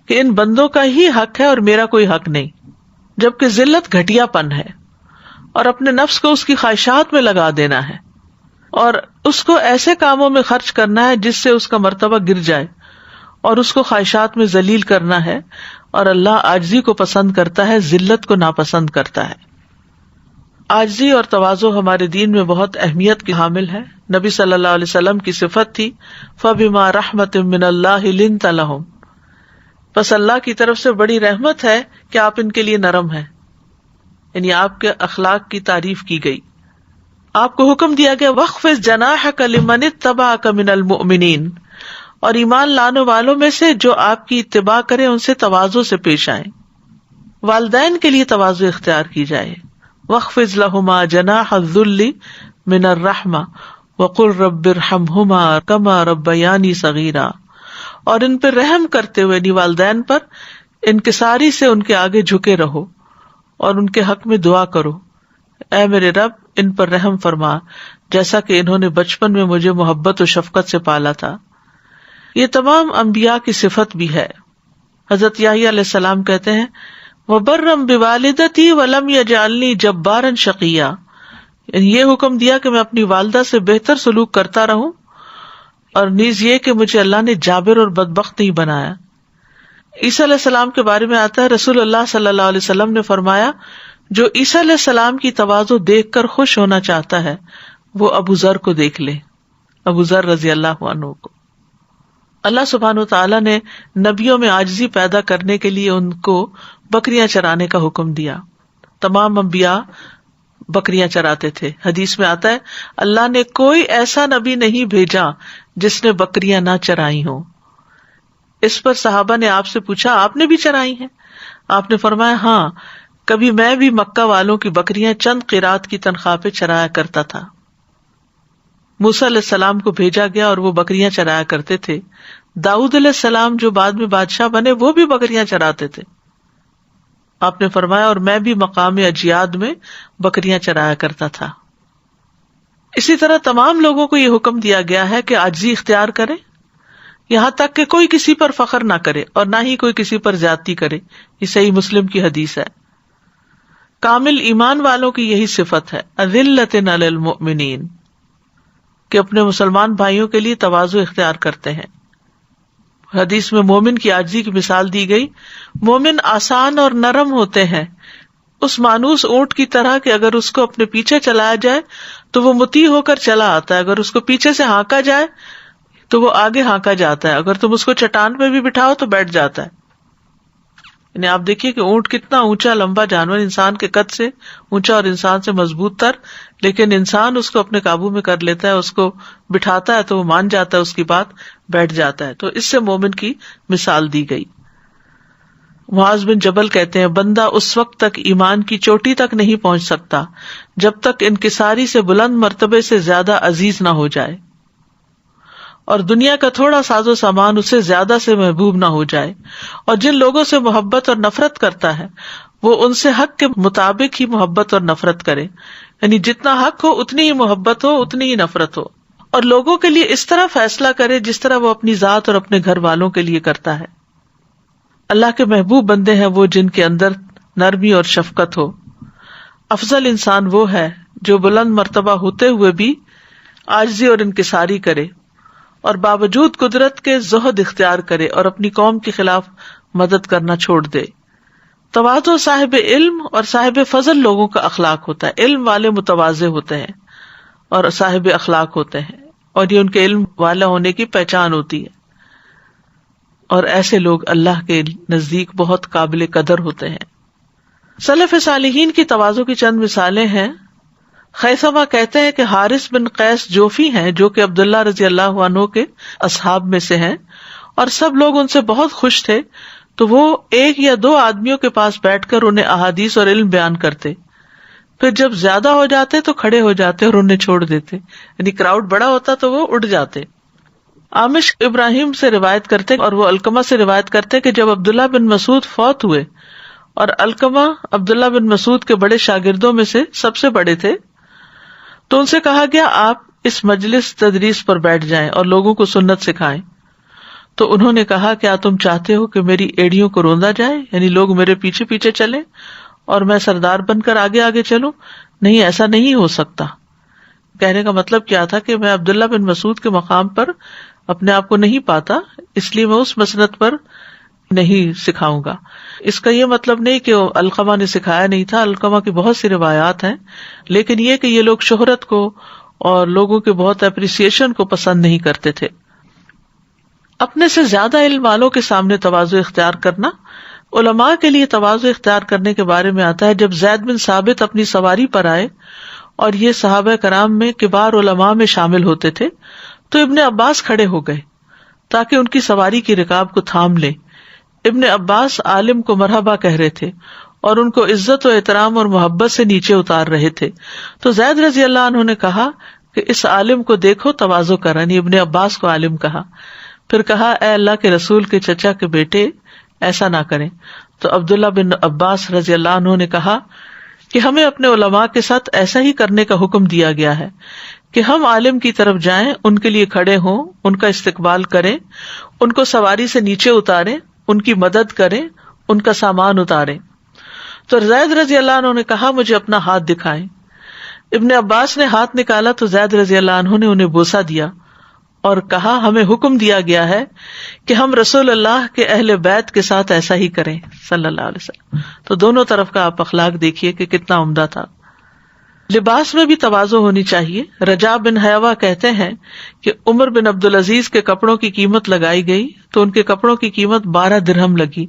کہ ان بندوں کا ہی حق ہے اور میرا کوئی حق نہیں، جبکہ ذلت گھٹیا پن ہے اور اپنے نفس کو اس کی خواہشات میں لگا دینا ہے اور اس کو ایسے کاموں میں خرچ کرنا ہے جس سے اس کا مرتبہ گر جائے اور اس کو خواہشات میں ذلیل کرنا ہے، اور اللہ عاجزی کو پسند کرتا ہے، ذلت کو ناپسند کرتا ہے۔ عاجزی اور تواضع ہمارے دین میں بہت اہمیت کی حامل ہے۔ نبی صلی اللہ علیہ وسلم کی صفت تھی فَبِمَا رَحْمَةٍ مِّنَ اللَّهِ لِنْتَ لَهُمْ، بس اللہ کی طرف سے بڑی رحمت ہے کہ آپ ان کے لیے نرم ہیں، یعنی آپ کے اخلاق کی تعریف کی گئی۔ آپ کو حکم دیا گیا وَاخْفِضْ جَنَاحَكَ لِمَنِ اتَّبَعَكَ مِنَ الْمُؤْمِنِينَ، اور ایمان لانے والوں میں سے جو آپ کی اتباع کریں ان سے تواضع سے پیش آئیں۔ والدین کے لیے تواضع اختیار کی جائے، واخفض لهما جناح الذل من الرحمہ وقل رب ارحمہما کما ربیانی صغیرا، اور ان پر رحم کرتے ہوئے یعنی والدین پر انکساری سے ان کے آگے جھکے رہو اور ان کے حق میں دعا کرو، اے میرے رب ان پر رحم فرما جیسا کہ انہوں نے بچپن میں مجھے محبت و شفقت سے پالا تھا۔ یہ تمام انبیاء کی صفت بھی ہے۔ حضرت یحییٰ علیہ السلام کہتے ہیں وَبَرًّا بِوَالِدَتِي وَلَمْ يَجْعَلْنِي جَبَّارًا شَقِيًّا، یعنی یہ حکم دیا کہ میں اپنی والدہ سے بہتر سلوک کرتا رہوں، اور نیز یہ کہ مجھے اللہ نے جابر اور بدبخت نہیں بنایا۔ عیسیٰ علیہ السلام کے بارے میں آتا ہے رسول اللہ صلی اللہ علیہ وسلم نے فرمایا جو عیسیٰ علیہ السلام کی تواضع دیکھ کر خوش ہونا چاہتا ہے وہ ابو ذر کو دیکھ لے، ابو ذر رضی اللہ عنہ کو۔ اللہ سبحانہ وتعالیٰ نے نبیوں میں عاجزی پیدا کرنے کے لیے ان کو بکریاں چرانے کا حکم دیا۔ تمام انبیاء بکریاں چراتے تھے۔ حدیث میں آتا ہے اللہ نے کوئی ایسا نبی نہیں بھیجا جس نے بکریاں نہ چرائی ہوں۔ اس پر صحابہ نے آپ سے پوچھا آپ نے بھی چرائی ہیں؟ آپ نے فرمایا ہاں، کبھی میں بھی مکہ والوں کی بکریاں چند قیرات کی تنخواہ پہ چرایا کرتا تھا۔ موسیٰ علیہ السلام کو بھیجا گیا اور وہ بکریاں چرایا کرتے تھے۔ داؤد علیہ السلام جو بعد میں بادشاہ بنے وہ بھی بکریاں چراتے تھے۔ آپ نے فرمایا اور میں بھی مقام اجیاد میں بکریاں چرایا کرتا تھا۔ اسی طرح تمام لوگوں کو یہ حکم دیا گیا ہے کہ عاجزی اختیار کرے، یہاں تک کہ کوئی کسی پر فخر نہ کرے اور نہ ہی کوئی کسی پر زیادتی کرے۔ یہ صحیح مسلم کی حدیث ہے۔ کامل ایمان والوں کی یہی صفت ہے، اذلۃ علی المؤمنین، کہ اپنے مسلمان بھائیوں کے لیے تواضع اختیار کرتے ہیں۔ حدیث میں مومن کی عاجزی کی مثال دی گئی، مومن آسان اور نرم ہوتے ہیں، اس مانوس اونٹ کی طرح کہ اگر اس کو اپنے پیچھے چلایا جائے تو وہ مطیع ہو کر چلا آتا ہے، اگر اس کو پیچھے سے ہانکا جائے تو وہ آگے ہانکا جاتا ہے، اگر تم اس کو چٹان پہ بھی بٹھاؤ تو بیٹھ جاتا ہے۔ یعنی آپ دیکھیے کہ اونٹ کتنا اونچا لمبا جانور، انسان کے قد سے اونچا اور انسان سے مضبوط تر، لیکن انسان اس کو اپنے قابو میں کر لیتا ہے، اس کو بٹھاتا ہے تو وہ مان جاتا ہے اس کی بات، بیٹھ جاتا ہے۔ تو اس سے مومن کی مثال دی گئی۔ معاذ بن جبل کہتے ہیں بندہ اس وقت تک ایمان کی چوٹی تک نہیں پہنچ سکتا جب تک انکساری سے بلند مرتبے سے زیادہ عزیز نہ ہو جائے، اور دنیا کا تھوڑا ساز و سامان اسے زیادہ سے محبوب نہ ہو جائے، اور جن لوگوں سے محبت اور نفرت کرتا ہے وہ ان سے حق کے مطابق ہی محبت اور نفرت کرے، یعنی جتنا حق ہو اتنی ہی محبت ہو اتنی ہی نفرت ہو، اور لوگوں کے لیے اس طرح فیصلہ کرے جس طرح وہ اپنی ذات اور اپنے گھر والوں کے لیے کرتا ہے۔ اللہ کے محبوب بندے ہیں وہ جن کے اندر نرمی اور شفقت ہو۔ افضل انسان وہ ہے جو بلند مرتبہ ہوتے ہوئے بھی عاجزی اور انکساری کرے اور باوجود قدرت کے زہد اختیار کرے اور اپنی قوم کے خلاف مدد کرنا چھوڑ دے۔ تواضع صاحب علم اور صاحب فضل لوگوں کا اخلاق ہوتا ہے۔ علم والے متواضع ہوتے ہیں اور صاحب اخلاق ہوتے ہیں، اور یہ ان کے علم والا ہونے کی پہچان ہوتی ہے، اور ایسے لوگ اللہ کے نزدیک بہت قابل قدر ہوتے ہیں۔ سلف صالحین کی تواضع کی چند مثالیں ہیں۔ خیثمہ کہتے ہیں کہ حارث بن قیس جوفی ہیں جو کہ عبداللہ رضی اللہ عنہ کے اصحاب میں سے ہیں، اور سب لوگ ان سے بہت خوش تھے، تو وہ ایک یا دو آدمیوں کے پاس بیٹھ کر انہیں احادیث اور علم بیان کرتے، پھر جب زیادہ ہو جاتے تو کھڑے ہو جاتے اور انہیں چھوڑ دیتے، یعنی کراؤڈ بڑا ہوتا تو وہ اٹھ جاتے۔ عامش ابراہیم سے روایت کرتے اور وہ علقمہ سے روایت کرتے کہ جب عبداللہ بن مسعود فوت ہوئے، اور علقمہ عبداللہ بن مسعود کے بڑے شاگردوں میں سے سب سے بڑے تھے، تو ان سے کہا گیا آپ اس مجلس تدریس پر بیٹھ جائیں اور لوگوں کو سنت سکھائیں۔ تو انہوں نے کہا کیا تم چاہتے ہو کہ میری ایڑیوں کو روندا جائے، یعنی لوگ میرے پیچھے پیچھے چلیں اور میں سردار بن کر آگے آگے چلوں؟ نہیں، ایسا نہیں ہو سکتا۔ کہنے کا مطلب کیا تھا کہ میں عبداللہ بن مسعود کے مقام پر اپنے آپ کو نہیں پاتا، اس لیے میں اس مسند پر نہیں سکھاؤں گا۔ اس کا یہ مطلب نہیں کہ علقمہ نے سکھایا نہیں تھا، علقمہ کی بہت سی روایات ہیں، لیکن یہ کہ یہ لوگ شہرت کو اور لوگوں کے بہت اپریسیشن کو پسند نہیں کرتے تھے۔ اپنے سے زیادہ علم والوں کے سامنے تواضع اختیار کرنا۔ علماء کے لیے تواضع اختیار کرنے کے بارے میں آتا ہے جب زید بن ثابت اپنی سواری پر آئے اور یہ صحابہ کرام میں کبار علماء میں شامل ہوتے تھے، تو ابن عباس کھڑے ہو گئے تاکہ ان کی سواری کی رکاب کو تھام لیں۔ ابن عباس عالم کو مرحبا کہہ رہے تھے اور ان کو عزت و احترام اور محبت سے نیچے اتار رہے تھے. تو زید رضی اللہ عنہ نے کہا کہ اس عالم کو دیکھو تواضع کر، یعنی ابن عباس کو عالم کہا. پھر کہا اے اللہ کے رسول کے چچا کے بیٹے ایسا نہ کریں. تو عبداللہ بن عباس رضی اللہ عنہ نے کہا کہ ہمیں اپنے علماء کے ساتھ ایسا ہی کرنے کا حکم دیا گیا ہے کہ ہم عالم کی طرف جائیں، ان کے لیے کھڑے ہوں، ان کا استقبال کریں، ان کو سواری سے نیچے اتاریں، ان کی مدد کریں، ان کا سامان اتاریں. تو زید رضی اللہ عنہ نے کہا مجھے اپنا ہاتھ دکھائیں. ابن عباس نے ہاتھ نکالا تو زید رضی اللہ عنہ نے انہیں بوسہ دیا اور کہا ہمیں حکم دیا گیا ہے کہ ہم رسول اللہ کے اہل بیت کے ساتھ ایسا ہی کریں صلی اللہ علیہ وسلم. تو دونوں طرف کا آپ اخلاق دیکھیے کہ کتنا عمدہ تھا. لباس میں بھی تواضع ہونی چاہیے. رجاء بن حیوہ کہتے ہیں کہ عمر بن عبدالعزیز کے کپڑوں کی قیمت لگائی گئی تو ان کے کپڑوں کی قیمت 12 درہم لگی.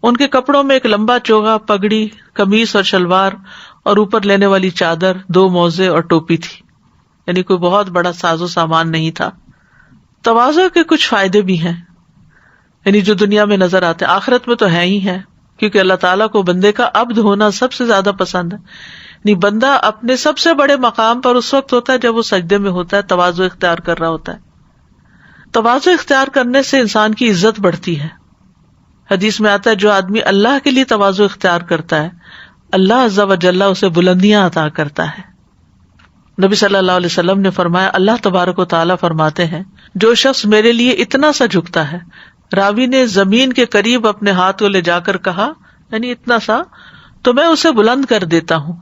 ان کے کپڑوں میں ایک لمبا چوغا، پگڑی، قمیص اور شلوار اور اوپر لینے والی چادر، 2 موزے اور ٹوپی تھی. یعنی کوئی بہت بڑا ساز و سامان نہیں تھا. تواضع کے کچھ فائدے بھی ہیں، یعنی جو دنیا میں نظر آتے ہیں آخرت میں تو ہے ہی ہے، کیونکہ اللہ تعالیٰ کو بندے کا عبد ہونا سب سے زیادہ پسند ہے. یعنی بندہ اپنے سب سے بڑے مقام پر اس وقت ہوتا ہے جب وہ سجدے میں ہوتا ہے، تواضع اختیار کر رہا ہوتا ہے. تواضع اختیار کرنے سے انسان کی عزت بڑھتی ہے. حدیث میں آتا ہے جو آدمی اللہ کے لیے تواضع اختیار کرتا ہے اللہ عز و جل اسے بلندیاں عطا کرتا ہے. نبی صلی اللہ علیہ وسلم نے فرمایا اللہ تبارک و تعالیٰ فرماتے ہیں جو شخص میرے لیے اتنا سا جھکتا ہے. راوی نے زمین کے قریب اپنے ہاتھ کو لے جا کر کہا یعنی اتنا سا، تو میں اسے بلند کر دیتا ہوں.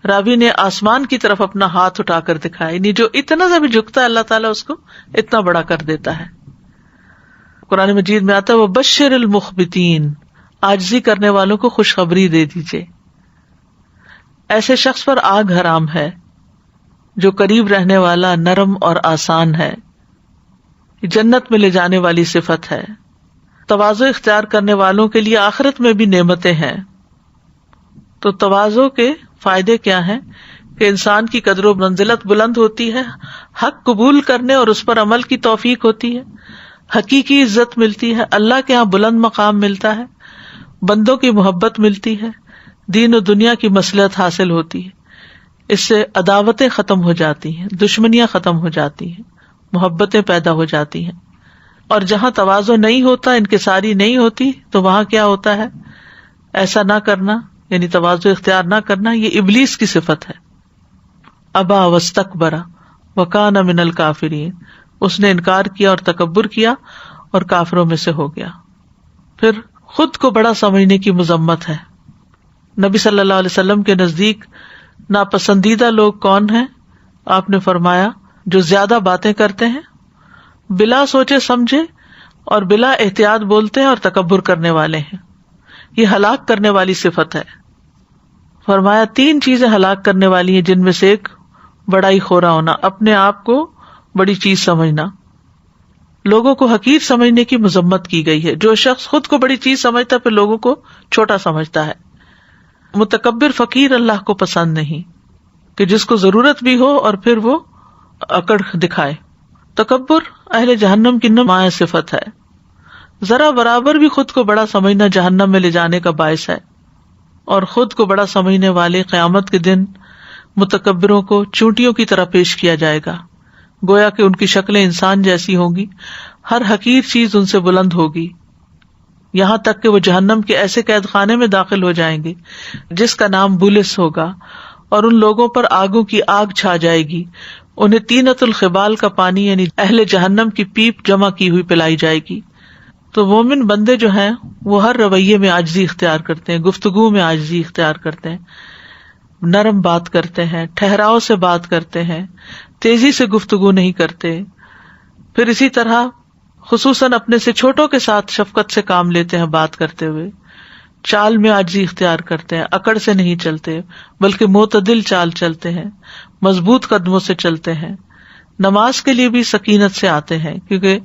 راوی نے آسمان کی طرف اپنا ہاتھ اٹھا کر دکھایا، یعنی جو اتنا سا بھی جھکتا ہے اللہ تعالیٰ اس کو اتنا بڑا کر دیتا ہے. قرآن مجید میں آتا ہے وبشر المخبتین، عاجزی کرنے والوں کو خوشخبری دے دیجیے. ایسے شخص پر آگ حرام ہے جو قریب رہنے والا، نرم اور آسان ہے. جنت میں لے جانے والی صفت ہے. تواضع اختیار کرنے والوں کے لیے آخرت میں بھی نعمتیں ہیں. تو تواضع کے فائدے کیا ہیں کہ انسان کی قدر و منزلت بلند ہوتی ہے، حق قبول کرنے اور اس پر عمل کی توفیق ہوتی ہے، حقیقی عزت ملتی ہے، اللہ کے ہاں بلند مقام ملتا ہے، بندوں کی محبت ملتی ہے، دین و دنیا کی مصلحت حاصل ہوتی ہے. اس سے عداوتیں ختم ہو جاتی ہیں، دشمنیاں ختم ہو جاتی ہیں، محبتیں پیدا ہو جاتی ہیں. اور جہاں تواضع نہیں ہوتا، انکساری نہیں ہوتی، تو وہاں کیا ہوتا ہے؟ ایسا نہ کرنا، یعنی تواضع اختیار نہ کرنا، یہ ابلیس کی صفت ہے. ابا واستکبر وکان من الکافرین، اس نے انکار کیا اور تکبر کیا اور کافروں میں سے ہو گیا. پھر خود کو بڑا سمجھنے کی مذمت ہے. نبی صلی اللہ علیہ وسلم کے نزدیک ناپسندیدہ لوگ کون ہیں؟ آپ نے فرمایا جو زیادہ باتیں کرتے ہیں، بلا سوچے سمجھے اور بلا احتیاط بولتے ہیں اور تکبر کرنے والے ہیں. یہ ہلاک کرنے والی صفت ہے. فرمایا 3 چیزیں ہلاک کرنے والی ہیں، جن میں سے ایک بڑائی خورا ہونا، اپنے آپ کو بڑی چیز سمجھنا. لوگوں کو حقیر سمجھنے کی مذمت کی گئی ہے. جو شخص خود کو بڑی چیز سمجھتا ہے پھر لوگوں کو چھوٹا سمجھتا ہے. متکبر فقیر اللہ کو پسند نہیں، کہ جس کو ضرورت بھی ہو اور پھر وہ اکڑ دکھائے. تکبر اہل جہنم کی نمایاں صفت ہے. ذرا برابر بھی خود کو بڑا سمجھنا جہنم میں لے جانے کا باعث ہے. اور خود کو بڑا سمجھنے والے قیامت کے دن متکبروں کو چونٹیوں کی طرح پیش کیا جائے گا، گویا کہ ان کی شکلیں انسان جیسی ہوں گی، ہر حقیر چیز ان سے بلند ہوگی، یہاں تک کہ وہ جہنم کے ایسے قید خانے میں داخل ہو جائیں گے جس کا نام بولس ہوگا، اور ان لوگوں پر آگوں کی آگ چھا جائے گی. انہیں طینۃ الخبال کا پانی یعنی اہل جہنم کی پیپ جمع کی ہوئی پلائی جائے گی. تو مومن بندے جو ہیں وہ ہر رویے میں عاجزی اختیار کرتے ہیں، گفتگو میں عاجزی اختیار کرتے ہیں، نرم بات کرتے ہیں، ٹھہراؤ سے بات کرتے ہیں، تیزی سے گفتگو نہیں کرتے. پھر اسی طرح خصوصاً اپنے سے چھوٹوں کے ساتھ شفقت سے کام لیتے ہیں بات کرتے ہوئے. چال میں عاجزی اختیار کرتے ہیں، اکڑ سے نہیں چلتے بلکہ معتدل چال چلتے ہیں، مضبوط قدموں سے چلتے ہیں. نماز کے لیے بھی سکینت سے آتے ہیں، کیونکہ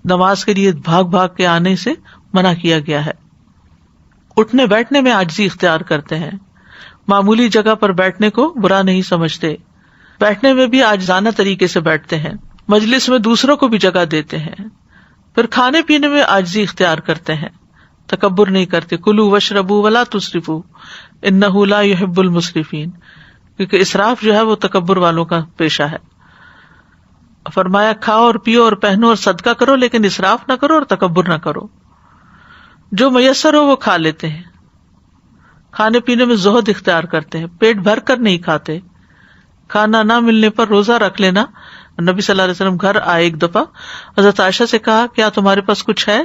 نماز کے لیے بھاگ بھاگ کے آنے سے منع کیا گیا ہے. اٹھنے بیٹھنے میں عاجزی اختیار کرتے ہیں، معمولی جگہ پر بیٹھنے کو برا نہیں سمجھتے، بیٹھنے میں بھی عاجزانہ طریقے سے بیٹھتے ہیں، مجلس میں دوسروں کو بھی جگہ دیتے ہیں. پھر کھانے پینے میں عاجزی اختیار کرتے ہیں، تکبر نہیں کرتے. کلوا واشربوا ولا تسرفوا انہ لا يحب المسرفین، کیونکہ اسراف جو ہے وہ تکبر والوں کا پیشہ ہے. فرمایا کھاؤ اور پیو اور پہنو اور صدقہ کرو، لیکن اسراف نہ کرو اور تکبر نہ کرو. جو میسر ہو وہ کھا لیتے ہیں، کھانے پینے میں زہد اختیار کرتے ہیں، پیٹ بھر کر نہیں کھاتے. کھانا نہ ملنے پر روزہ رکھ لینا. نبی صلی اللہ علیہ وسلم گھر آئے ایک دفعہ، حضرت عائشہ سے کہا کیا تمہارے پاس کچھ ہے؟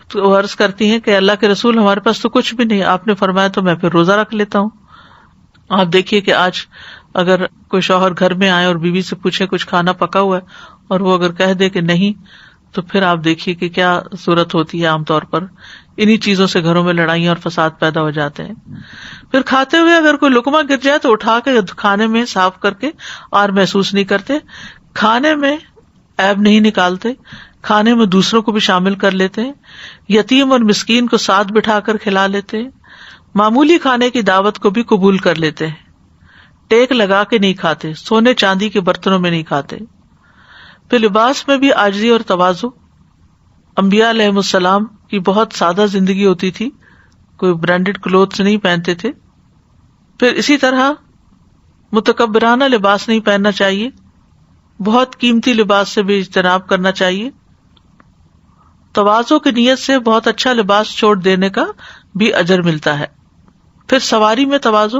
تو وہ عرض کرتی ہیں کہ اللہ کے رسول ہمارے پاس تو کچھ بھی نہیں. آپ نے فرمایا تو میں پھر روزہ رکھ لیتا ہوں. آپ دیکھیے کہ آج اگر کوئی شوہر گھر میں آئے اور بیوی سے پوچھے کچھ کھانا پکا ہوا ہے اور وہ اگر کہہ دے کہ نہیں، تو پھر آپ دیکھیے کہ کیا صورت ہوتی ہے. عام طور پر انہی چیزوں سے گھروں میں لڑائیاں اور فساد پیدا ہو جاتے ہیں. پھر کھاتے ہوئے اگر کوئی لقمہ گر جائے تو اٹھا کے کھانے میں صاف کر کے اور محسوس نہیں کرتے. کھانے میں عیب نہیں نکالتے، کھانے میں دوسروں کو بھی شامل کر لیتے ہیں. یتیم اور مسکین کو ساتھ بٹھا کر کھلا لیتے ہیں. معمولی کھانے کی دعوت کو بھی قبول کر لیتے ہیں. ٹیک لگا کے نہیں کھاتے، سونے چاندی کے برتنوں میں نہیں کھاتے. پھر لباس میں بھی عاجزی اور تواضع. انبیاء علیہ السلام کی بہت سادہ زندگی ہوتی تھی، کوئی برانڈیڈ کلوتھس نہیں پہنتے تھے. پھر اسی طرح متکبرانہ لباس نہیں پہننا چاہیے، بہت قیمتی لباس سے بھی اجتناب کرنا چاہیے. تواضع کی نیت سے بہت اچھا لباس چھوڑ دینے کا بھی اجر ملتا ہے. پھر سواری میں تواضع.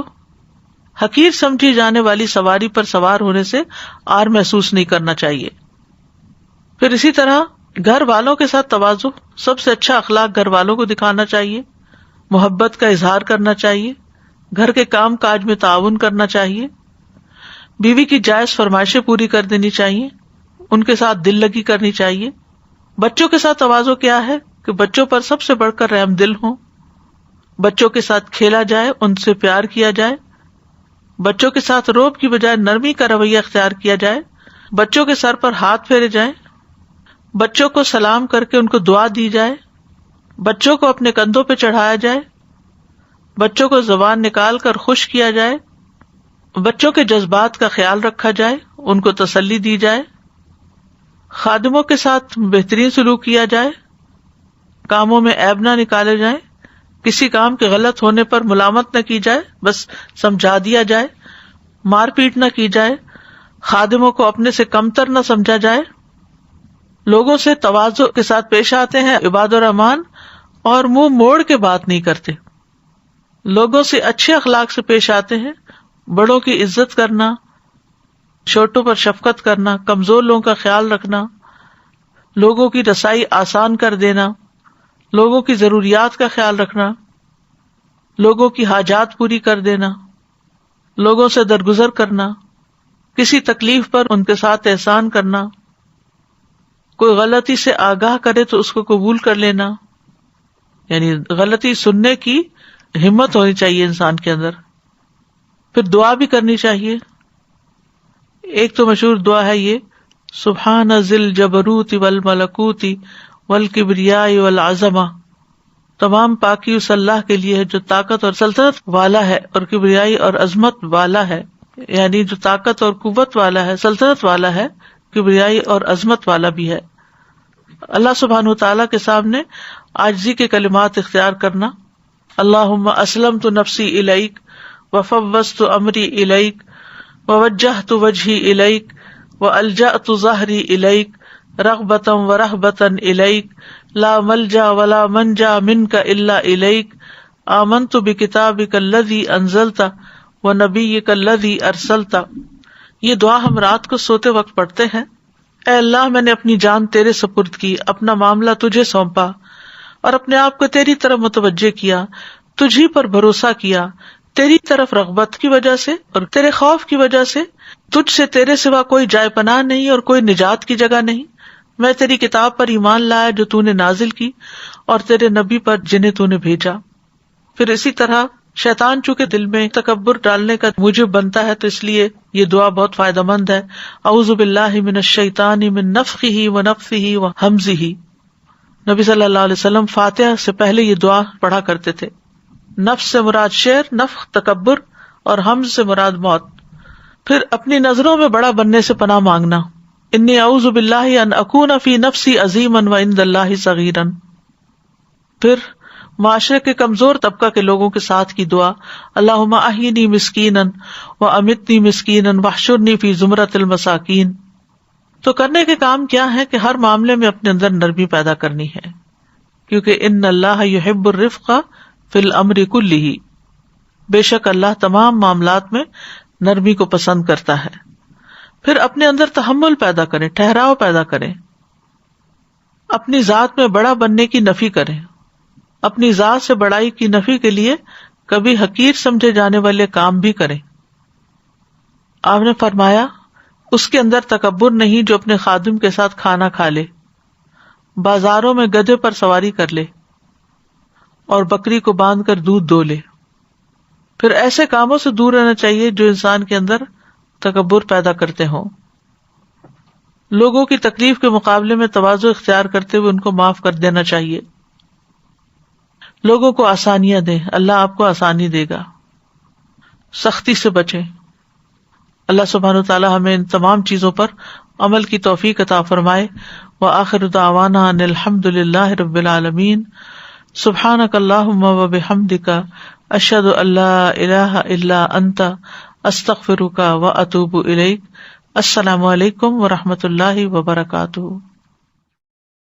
حقیر سمجھی جانے والی سواری پر سوار ہونے سے آر محسوس نہیں کرنا چاہیے. پھر اسی طرح گھر والوں کے ساتھ تواضع. سب سے اچھا اخلاق گھر والوں کو دکھانا چاہیے، محبت کا اظہار کرنا چاہیے، گھر کے کام کاج میں تعاون کرنا چاہیے، بیوی کی جائز فرمائشیں پوری کر دینی چاہیے، ان کے ساتھ دل لگی کرنی چاہیے. بچوں کے ساتھ تواضع کیا ہے کہ بچوں پر سب سے بڑھ کر رحم دل ہوں. بچوں کے ساتھ کھیلا جائے، ان سے پیار کیا جائے. بچوں کے ساتھ روب کی بجائے نرمی کا رویہ اختیار کیا جائے. بچوں کے سر پر ہاتھ پھیرے جائیں. بچوں کو سلام کر کے ان کو دعا دی جائے. بچوں کو اپنے کندھوں پہ چڑھایا جائے. بچوں کو زبان نکال کر خوش کیا جائے. بچوں کے جذبات کا خیال رکھا جائے، ان کو تسلی دی جائے. خادموں کے ساتھ بہترین سلوک کیا جائے. کاموں میں عیب نہ نکالے جائیں. کسی کام کے غلط ہونے پر ملامت نہ کی جائے، بس سمجھا دیا جائے. مار پیٹ نہ کی جائے. خادموں کو اپنے سے کمتر نہ سمجھا جائے. لوگوں سے تواضع کے ساتھ پیش آتے ہیں عباد الرحمان، اور منہ موڑ کے بات نہیں کرتے. لوگوں سے اچھے اخلاق سے پیش آتے ہیں. بڑوں کی عزت کرنا، چھوٹوں پر شفقت کرنا، کمزور لوگوں کا خیال رکھنا، لوگوں کی رسائی آسان کر دینا، لوگوں کی ضروریات کا خیال رکھنا، لوگوں کی حاجات پوری کر دینا، لوگوں سے درگزر کرنا، کسی تکلیف پر ان کے ساتھ احسان کرنا، کوئی غلطی سے آگاہ کرے تو اس کو قبول کر لینا. یعنی غلطی سننے کی ہمت ہونی چاہیے انسان کے اندر. پھر دعا بھی کرنی چاہیے. ایک تو مشہور دعا ہے یہ، سبحان ذی الجبروت والملکوت والکبریاء والعظمہ. تمام پاکی اس اللہ کے لیے ہے جو طاقت اور سلطنت والا ہے اور کبریائی اور عظمت والا ہے. یعنی جو طاقت اور قوت والا ہے، سلطنت والا ہے، کبریائی اور عظمت والا بھی ہے. اللہ سبحانہ وتعالیٰ کے سامنے عاجزی کے کلمات اختیار کرنا. اللہم اسلمت نفسی الیک وفوضت امری الیک ووجہت وجہی الیک والجأت ظہری الیک رغبتا ورہبتا الیک لا ملجا ولا منجا منک الا الیک آمنت بکتابک الذی انزلت ونبیک الذی ارسلت. یہ دعا ہم رات کو سوتے وقت پڑھتے ہیں. اے اللہ، میں نے اپنی جان تیرے سپرد کی، اپنا معاملہ تجھے سونپا اور اپنے آپ کو تیری طرف متوجہ کیا، تجھی پر بھروسہ کیا، تیری طرف رغبت کی وجہ سے اور تیرے خوف کی وجہ سے. تجھ سے تیرے سوا کوئی جائے پناہ نہیں اور کوئی نجات کی جگہ نہیں. میں تیری کتاب پر ایمان لایا جو تو نے نازل کی، اور تیرے نبی پر جنہیں تو نے بھیجا. پھر اسی طرح شیطان چونکہ دل میں تکبر ڈالنے کا موجب بنتا ہے، تو اس لیے یہ دعا بہت فائدہ مند ہے. اعوذ باللہ من الشیطان من نفخہ ونفثہ وہمزہ. نبی صلی اللہ علیہ وسلم فاتحہ سے پہلے یہ دعا پڑھا کرتے تھے. نفس سے مراد شعر، نفخ تکبر، اور حمز سے مراد موت. پھر اپنی نظروں میں بڑا بننے سے پناہ مانگنا. انی اعوذ باللہ ان اکون فی نفسی عظیما وعند اللہ صغیرا. پھر معاشرے کے کمزور طبقہ کے لوگوں کے ساتھ کی دعا، اللہم احینی مسکینا وامیتنی مسکینا واحشرنی فی زمرۃ المساکین. تو کرنے کے کام کیا ہے کہ ہر معاملے میں اپنے اندر نرمی پیدا کرنی ہے، کیونکہ ان اللہ یحب الرفق فی الامر کلہ، بے شک اللہ تمام معاملات میں نرمی کو پسند کرتا ہے. پھر اپنے اندر تحمل پیدا کریں، ٹھہراؤ پیدا کریں، اپنی ذات میں بڑا بننے کی نفی کریں، اپنی ذات سے بڑائی کی نفی کے لیے کبھی حقیر سمجھے جانے والے کام بھی کریں. آپ نے فرمایا اس کے اندر تکبر نہیں جو اپنے خادم کے ساتھ کھانا کھا لے، بازاروں میں گدھے پر سواری کر لے اور بکری کو باندھ کر دودھ دو لے. پھر ایسے کاموں سے دور رہنا چاہیے جو انسان کے اندر تکبر پیدا کرتے ہوں. لوگوں کی تکلیف کے مقابلے میں تواضع اختیار کرتے ہوئے ان کو معاف کر دینا چاہیے. لوگوں کو آسانیاں دیں، اللہ آپ کو آسانی دے گا. سختی سے بچیں. اللہ سبحانہ وتعالی ہمیں ان تمام چیزوں پر عمل کی توفیق عطا فرمائے. وآخر دعوانا ان الحمد للہ رب العالمین. سبحانک اللہم وبحمدک اشہد ان لا الہ الا انت استغفرک واتوب الیک. السلام علیکم ورحمۃ اللہ وبرکاتہ.